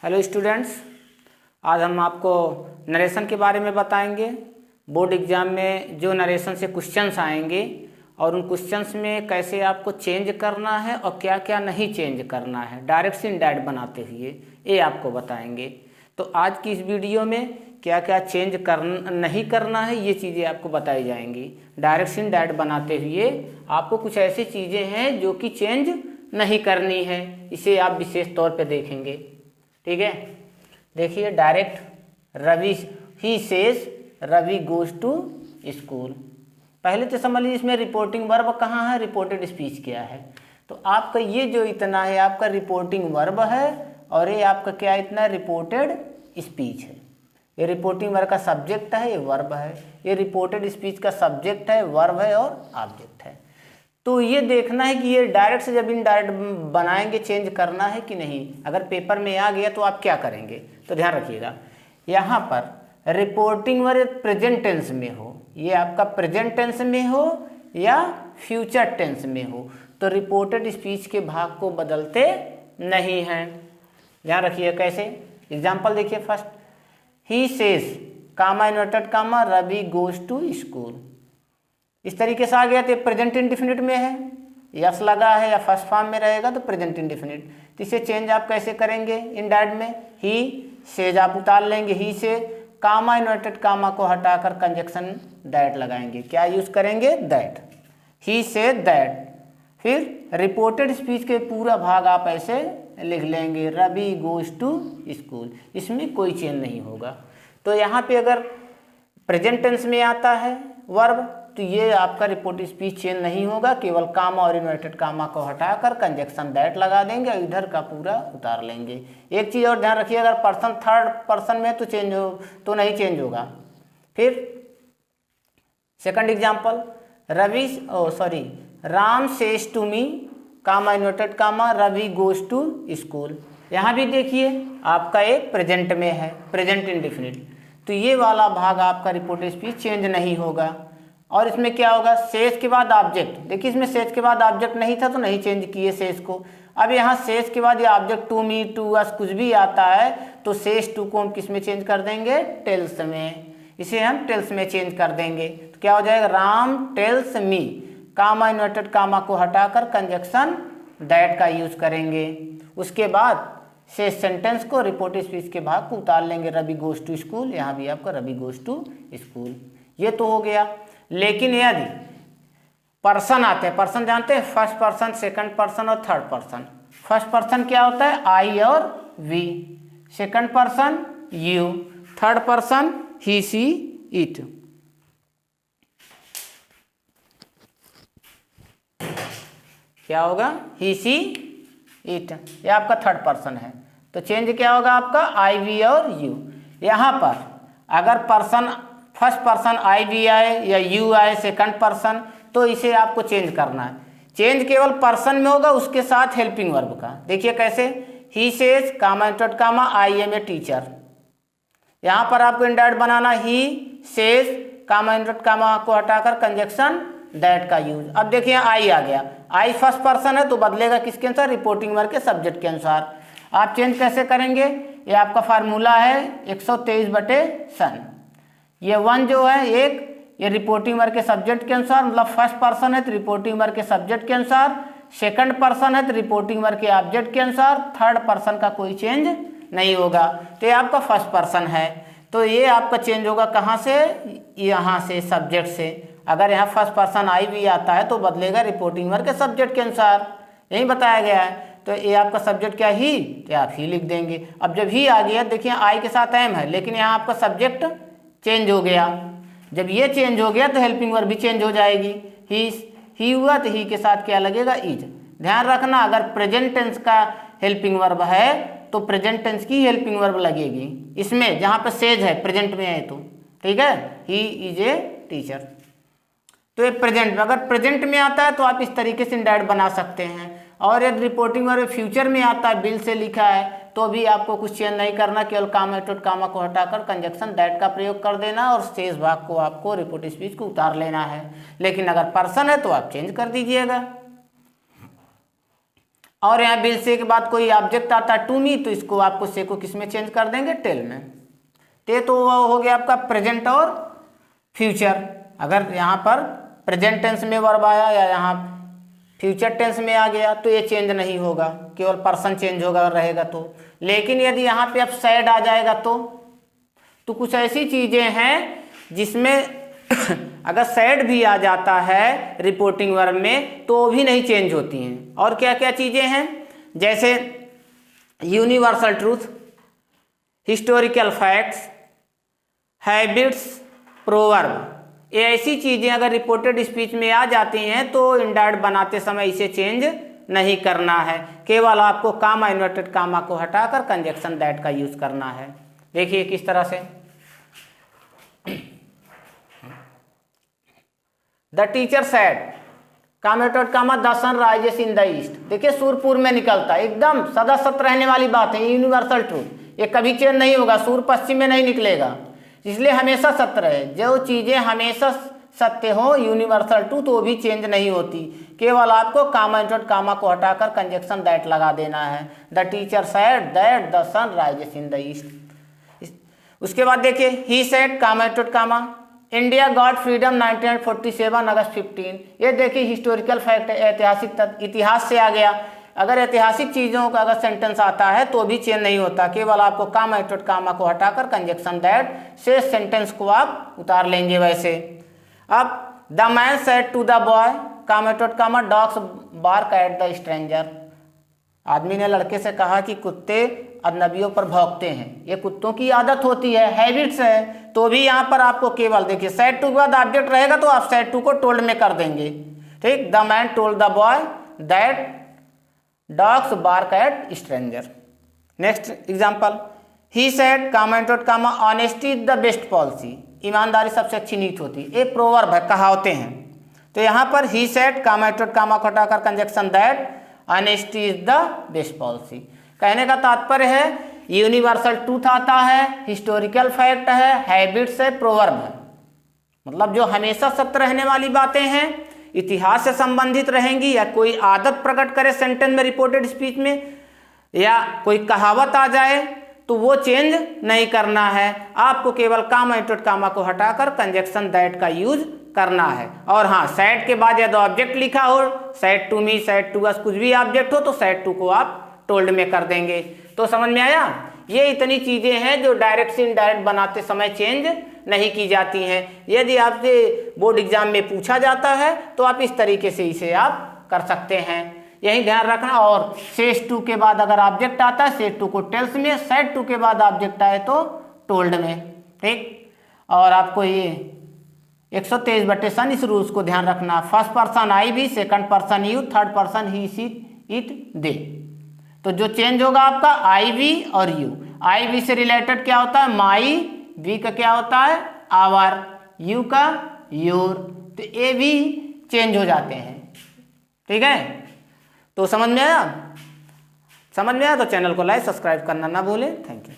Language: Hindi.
हेलो स्टूडेंट्स, आज हम आपको नरेशन के बारे में बताएंगे। बोर्ड एग्जाम में जो नरेशन से क्वेश्चंस आएंगे और उन क्वेश्चंस में कैसे आपको चेंज करना है और क्या क्या नहीं चेंज करना है डायरेक्ट से इनडायरेक्ट बनाते हुए, ये आपको बताएंगे। तो आज की इस वीडियो में क्या क्या चेंज नहीं करना है ये चीज़ें आपको बताई जाएंगी। डायरेक्ट से इनडायरेक्ट बनाते हुए आपको कुछ ऐसी चीज़ें हैं जो कि चेंज नहीं करनी है, इसे आप विशेष तौर पे देखेंगे। ठीक है, देखिए direct Ravi he says Ravi goes to school. पहले तो समझ लीजिए इसमें रिपोर्टिंग वर्ब कहाँ है, रिपोर्टेड स्पीच क्या है। तो आपका ये जो इतना है आपका रिपोर्टिंग वर्ब है और ये आपका क्या इतना रिपोर्टेड स्पीच है। ये रिपोर्टिंग वर्ब का सब्जेक्ट है, ये वर्ब है। ये रिपोर्टेड स्पीच का सब्जेक्ट है, वर्ब है और ऑब्जेक्ट है। तो ये देखना है कि ये डायरेक्ट से जब इनडायरेक्ट बनाएंगे चेंज करना है कि नहीं। अगर पेपर में आ गया तो आप क्या करेंगे, तो ध्यान रखिएगा। यहाँ पर रिपोर्टिंग वर्ब प्रेजेंट टेंस में हो, ये आपका प्रेजेंट टेंस में हो या फ्यूचर टेंस में हो, तो रिपोर्टेड स्पीच के भाग को बदलते नहीं हैं। ध्यान रखिए कैसे। एग्जाम्पल देखिए first, he says comma inverted comma Ravi goes to school. इस तरीके से आ गया तो प्रेजेंट इंडिफिनिट में है, यस लगा है या फर्स्ट फॉर्म में रहेगा तो प्रेजेंट इंडिफिनिट। तो इसे चेंज आप कैसे करेंगे इनडायरेक्ट में, ही सेज आप उतार लेंगे, ही से कामा इन्वर्टेड कामा को हटाकर कंजक्शन दैट लगाएंगे। क्या यूज करेंगे, दैट, ही से दैट। फिर रिपोर्टेड स्पीच के पूरा भाग आप ऐसे लिख लेंगे, रवि गोज टू स्कूल। इसमें कोई चेंज नहीं होगा। तो यहाँ पे अगर प्रेजेंट टेंस में आता है वर्ब तो ये आपका रिपोर्ट स्पीच चेंज नहीं होगा, केवल कामा और इन्वर्टेड कामा को हटाकर कंजक्शन दैट लगा देंगे और इधर का पूरा उतार लेंगे। एक चीज़ और ध्यान रखिए, अगर पर्सन थर्ड पर्सन में तो चेंज हो तो नहीं चेंज होगा। फिर second example, Ram says to me comma inverted comma Ravi goes to school. यहाँ भी देखिए आपका एक प्रेजेंट में है, प्रेजेंट इंडिफिनिट। तो ये वाला भाग आपका रिपोर्टेड स्पीच चेंज नहीं होगा। और इसमें क्या होगा, सेज के बाद ऑब्जेक्ट। देखिए इसमें सेज के बाद ऑब्जेक्ट नहीं था तो नहीं चेंज किए सेज को। अब यहाँ सेज के बाद ये object to me to us कुछ भी आता है तो सेज टू को हम किस में चेंज कर देंगे, टेल्स में। इसे हम टेल्स में चेंज कर देंगे तो क्या हो जाएगा, Ram tells me comma inverted comma को हटाकर कंजक्शन दैट का यूज करेंगे। उसके बाद शेष सेंटेंस को रिपोर्टेड स्पीच के भाग को उतार लेंगे, रवि गोज टू स्कूल। यहाँ भी आपका रवि गोज टू स्कूल। ये तो हो गया। लेकिन यदि पर्सन आते हैं, पर्सन जानते हैं, फर्स्ट पर्सन, सेकंड पर्सन और थर्ड पर्सन। फर्स्ट पर्सन क्या होता है, आई और we. Second person you, third person he she it. क्या होगा, ही सी इट, ये आपका थर्ड पर्सन है। तो चेंज क्या होगा आपका, आई वी और यू। यहाँ पर अगर person first person I we आए या यू आए सेकंड पर्सन तो इसे आपको चेंज करना है। चेंज केवल पर्सन में होगा, उसके साथ हेल्पिंग वर्ब का। देखिए कैसे, he says comma inverted comma I am a teacher. यहाँ पर आपको इनडायरेक्ट बनाना, he says comma inverted comma को हटाकर कंजक्शन दैट का यूज। अब देखिए आई आ गया, आई फर्स्ट पर्सन है तो बदलेगा किसके अनुसार, रिपोर्टिंग वर्ब के सब्जेक्ट के अनुसार। आप चेंज कैसे करेंगे, ये आपका फार्मूला है 123/सन। ये वन जो है एक, ये रिपोर्टिंग वर्ब के सब्जेक्ट के अनुसार, मतलब फर्स्ट पर्सन है तो रिपोर्टिंग वर्ब के सब्जेक्ट के अनुसार, सेकंड पर्सन है तो रिपोर्टिंग वर्ब के ऑब्जेक्ट के अनुसार, थर्ड पर्सन का कोई चेंज नहीं होगा। तो ये आपका फर्स्ट पर्सन है तो ये आपका चेंज होगा कहाँ से, यहाँ से, सब्जेक्ट से। अगर यहाँ फर्स्ट पर्सन आई भी आता है तो बदलेगा रिपोर्टिंग वर्ब के सब्जेक्ट के अनुसार, यही बताया गया है। तो ये आपका सब्जेक्ट क्या, ही, तो आप ही लिख देंगे। अब जब ही आ गया देखिए आई के साथ एम है लेकिन यहाँ आपका सब्जेक्ट चेंज हो गया। जब ये चेंज हो गया तो हेल्पिंग वर्ब भी चेंज हो जाएगी। ही हुआ तो ही के साथ क्या लगेगा, इज। ध्यान रखना अगर प्रेजेंट टेंस का हेल्पिंग वर्ब है तो प्रेजेंट टेंस की हेल्पिंग वर्ब लगेगी इसमें, जहाँ पर सेज है प्रेजेंट में है तो। ठीक है, ही इज ए टीचर। तो ये प्रेजेंट में, अगर प्रेजेंट में आता है तो आप इस तरीके से इनडायरेक्ट बना सकते हैं। और यदि रिपोर्टिंग वर्ब फ्यूचर में आता है, बिल से लिखा है, तो भी आपको कुछ चेंज नहीं करना, केवल कामा इन्वर्टेड कामा को हटाकर कंजक्शन दैट का प्रयोग कर देना और शेष भाग को आपको रिपोर्टेड स्पीच को उतार लेना है। लेकिन अगर पर्सन है तो आप चेंज कर दीजिएगा। और यहाँ विल से के बाद कोई ऑब्जेक्ट आता है टू मी, तो इसको आपको से को किस में चेंज कर देंगे, टेल में। तो हो गया आपका प्रेजेंट और फ्यूचर। अगर यहाँ पर प्रेजेंट टेंस में वर्ब आया या यहाँ फ्यूचर टेंस में आ गया तो ये चेंज नहीं होगा, केवल पर्सन चेंज होगा रहेगा तो। लेकिन यदि यहाँ पे अब सैड आ जाएगा तो कुछ ऐसी चीज़ें हैं जिसमें अगर सैड भी आ जाता है रिपोर्टिंग वर्ब में तो भी नहीं चेंज होती हैं। और क्या क्या चीज़ें हैं, जैसे universal truth, historical facts, habits, proverb, ये ऐसी चीज़ें अगर रिपोर्टेड स्पीच में आ जाती हैं तो इंडायरेक्ट बनाते समय इसे चेंज नहीं करना है, केवल आपको कामा इन्वर्टेड कामा को हटाकर कंजक्शन दैट का यूज करना है। देखिए किस तरह से, the teacher said comma inverted comma the sun rises in the east. देखिए सूर्य पूर्व में निकलता है, एकदम सदा सत्य रहने वाली बात है, यूनिवर्सल ट्रूथ, ये कभी चेंज नहीं होगा, सूर्य पश्चिम में नहीं निकलेगा, इसलिए हमेशा सत्य रहे। जो चीज़ें हमेशा सत्य हो यूनिवर्सल ट्रूथ तो भी चेंज नहीं होती, केवल आपको कामा इन्वर्टेड कामा को हटाकर कंजक्शन दैट लगा देना है। The teacher said that the sun rises in the east. उसके बाद देखिए he said comma inverted comma India got freedom 1947 August 15। ये देखिए हिस्टोरिकल फैक्ट है, ऐतिहासिक इतिहास से आ गया। अगर ऐतिहासिक चीज़ों का अगर सेंटेंस आता है तो भी चेंज नहीं होता, केवल आपको कामा इन्वर्टेड कामा को हटाकर कंजक्शन दैट से सेंटेंस को आप उतार लेंगे। वैसे अब the man said to the boy comma inverted comma dogs bark at the stranger. आदमी ने लड़के से कहा कि कुत्ते अजनबियों पर भौंकते हैं, ये कुत्तों की आदत होती है, हैबिट्स है। तो भी यहाँ पर आपको केवल देखिए सेड टू के बाद ऑब्जेक्ट रहेगा तो आप सेड टू को टोल्ड में कर देंगे, ठीक। The man told the boy that dogs bark at stranger. Next example, he said comma inverted comma honesty is the best policy. ईमानदारी सबसे अच्छी नीति होती है, ये प्रोवर्ब है, कहावतें हैं। तो यहाँ पर ही सेड कामा इन्वर्टेड कामा को हटाकर conjunction that honesty is the best policy. कहने का तात्पर्य है यूनिवर्सल ट्रूथ आता है, हिस्टोरिकल फैक्ट है, हैबिट्स है, प्रोवर्ब है, मतलब जो हमेशा सत्य रहने वाली बातें हैं, इतिहास से संबंधित रहेंगी, या कोई आदत प्रकट करे सेंटेंस में रिपोर्टेड स्पीच में, या कोई कहावत आ जाए तो वो चेंज नहीं करना है। आपको केवल कामा इन्वर्टेड कामा को हटाकर कंजक्शन दैट का यूज करना है। और हाँ, सेड के बाद यदि ऑब्जेक्ट लिखा हो, said to me, said to us, कुछ भी ऑब्जेक्ट हो तो सेड टू को आप टोल्ड में कर देंगे। तो समझ में आया, ये इतनी चीजें हैं जो डायरेक्ट से इनडायरेक्ट बनाते समय चेंज नहीं की जाती हैं। यदि आपसे बोर्ड एग्जाम में पूछा जाता है तो आप इस तरीके से इसे आप कर सकते हैं, यही ध्यान रखना। और सेज टू के बाद अगर ऑब्जेक्ट आता है सेज टू को टेल्स में, सेड टू के बाद ऑब्जेक्ट आए तो टोल्ड में, ठीक। और आपको ये 123/सन इस रूल्स को ध्यान रखना, फर्स्ट पर्सन आई भी, second person you, third person he she it they. तो जो चेंज होगा आपका आई वी और यू, आई वी से रिलेटेड क्या होता है माई, वी का क्या होता है आवर, यू का योर, तो ए भी चेंज हो जाते हैं, ठीक है। तो समझ में आया? समझ में आया तो चैनल को लाइक सब्सक्राइब करना ना भूलें। Thank you.